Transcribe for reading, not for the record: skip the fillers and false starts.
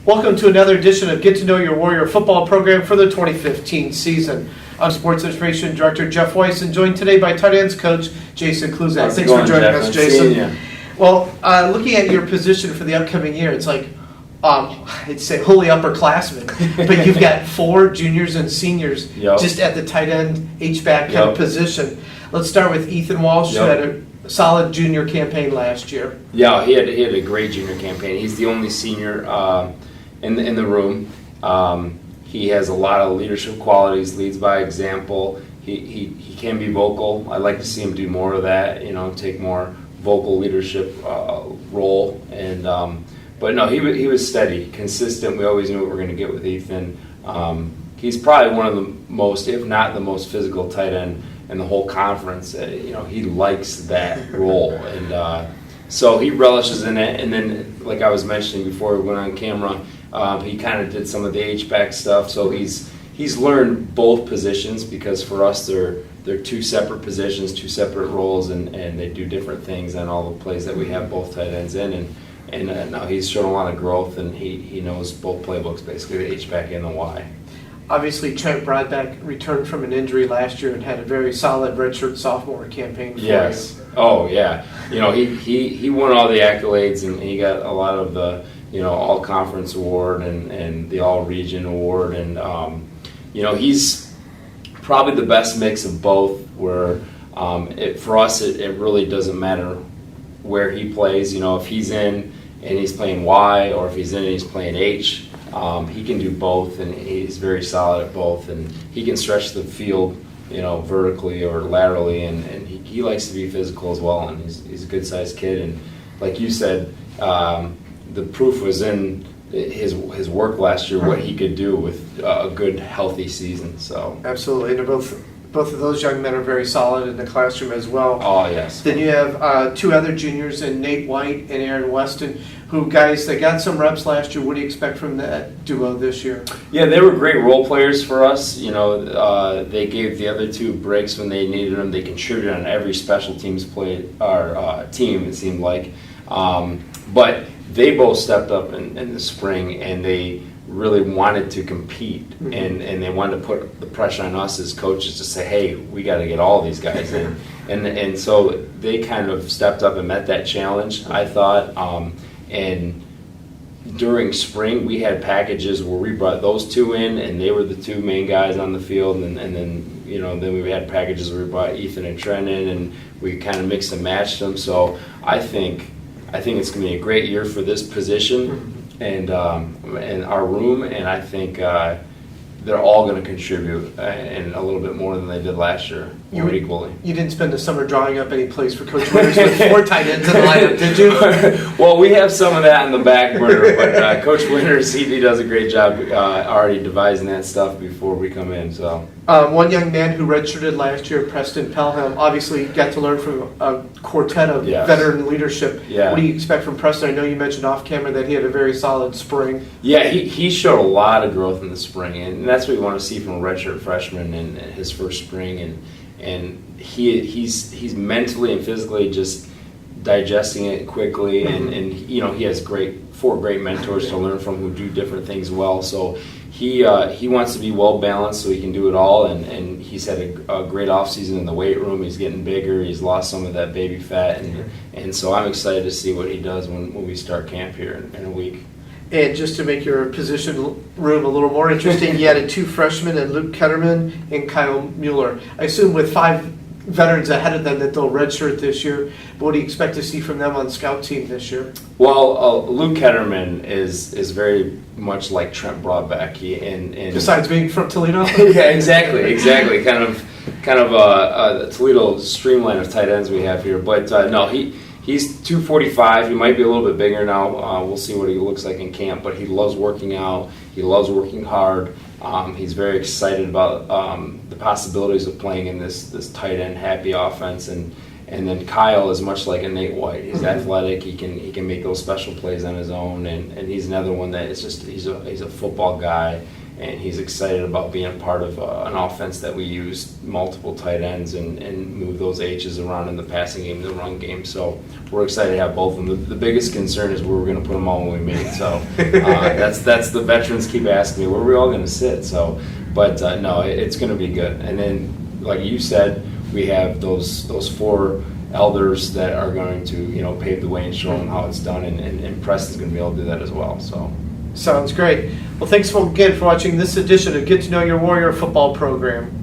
Welcome to another edition of Get to Know Your Warrior football program for the 2015 season. I'm Sports Information Director Jeff Weiss, and joined today by tight ends coach Jason Kluzak. Thanks for joining us, Jason. Well, looking at your position for the upcoming year, it's like, I'd say holy upperclassmen, but you've got 4 juniors and seniors just at the tight end H-back kind of position. Let's start with Ethan Walsh, who had a solid junior campaign last year. Yeah, he had a great junior campaign. He's the only senior in the room. He has a lot of leadership qualities, leads by example. He can be vocal. I'd like to see him do more of that, take more vocal leadership role. And but no, he was steady, consistent. We always knew what we were going to get with Ethan. He's probably one of the most, if not the most physical tight end in the whole conference. He likes that role, and so he relishes in it. And then, like I was mentioning before we went on camera, he kind of did some of the H-back stuff. So he's learned both positions, because for us they're 2 separate positions, 2 separate roles, and they do different things on all the plays that we have both tight ends in. And now he's shown a lot of growth, and he knows both playbooks, basically the H-back and the Y. Obviously, Trent Broadback returned from an injury last year and had a very solid redshirt sophomore campaign for you. Oh, yeah. He won all the accolades, and he got a lot of the all-conference award and the all-region award. And, he's probably the best mix of both, where for us it really doesn't matter where he plays. If he's in and he's playing Y, or if he's in and he's playing H, he can do both, and he's very solid at both, and he can stretch the field, vertically or laterally, and he likes to be physical as well, and he's a good-sized kid. And like you said, the proof was in his work last year, what he could do with a good, healthy season. So absolutely, and both of those young men are very solid in the classroom as well. Oh, yes. Then you have 2 other juniors, in Nate White and Aaron Weston, who, guys, they got some reps last year. What do you expect from that duo this year? Yeah, they were great role players for us. They gave the other 2 breaks when they needed them. They contributed on every special teams play, our team, it seemed like. But they both stepped up in the spring, and they really wanted to compete, and they wanted to put the pressure on us as coaches to say, hey, we got to get all these guys in. And so they kind of stepped up and met that challenge, I thought. And during spring, we had packages where we brought those 2 in, and they were the 2 main guys on the field. And then then we had packages where we brought Ethan and Trent in, and we kind of mixed and matched them. So I think it's going to be a great year for this position and our room, and I think they're all going to contribute, and a little bit more than they did last year, or equally. You didn't spend the summer drawing up any plays for Coach Winters with 4 tight ends in the lineup, did you? Well, we have some of that in the back burner, but Coach Winters, he does a great job already devising that stuff before we come in. So one young man who redshirted last year, Preston Pelham, obviously got to learn from a quartet of veteran leadership. Yeah. What do you expect from Preston? I know you mentioned off camera that he had a very solid spring. Yeah, he showed a lot of growth in the spring, and that's what we want to see from a redshirt freshman in his first spring. And he's mentally and physically just digesting it quickly, and he has 4 great mentors to learn from who do different things well. So he wants to be well balanced so he can do it all, and he's had a great offseason in the weight room. He's getting bigger. He's lost some of that baby fat, and so I'm excited to see what he does when we start camp here in a week. And just to make your position room a little more interesting, you added 2 freshmen, and Luke Ketterman and Kyle Mueller. I assume with 5 veterans ahead of them that they'll redshirt this year. But what do you expect to see from them on the scout team this year? Well, Luke Ketterman is very much like Trent Broadback. Besides being from Toledo? Yeah, exactly. Kind of a Toledo streamline of tight ends we have here. But no, he's 245. He might be a little bit bigger now. We'll see what he looks like in camp. But he loves working out. He loves working hard. He's very excited about the possibilities of playing in this tight end happy offense. And then Kyle is much like a Nate White. He's athletic. He can make those special plays on his own. And he's another one that is just he's a football guy. and he's excited about being part of an offense that we use multiple tight ends and move those H's around in the passing game and the run game. So we're excited to have both of them. The biggest concern is where we're going to put them all when we meet. So that's the veterans keep asking me, where are we all going to sit? So, but no, it's going to be good. And then, like you said, we have those 4 elders that are going to pave the way and show them how it's done, and Preston's going to be able to do that as well. So. Sounds great. Well, thanks again for watching this edition of Get to Know Your Warrior football program.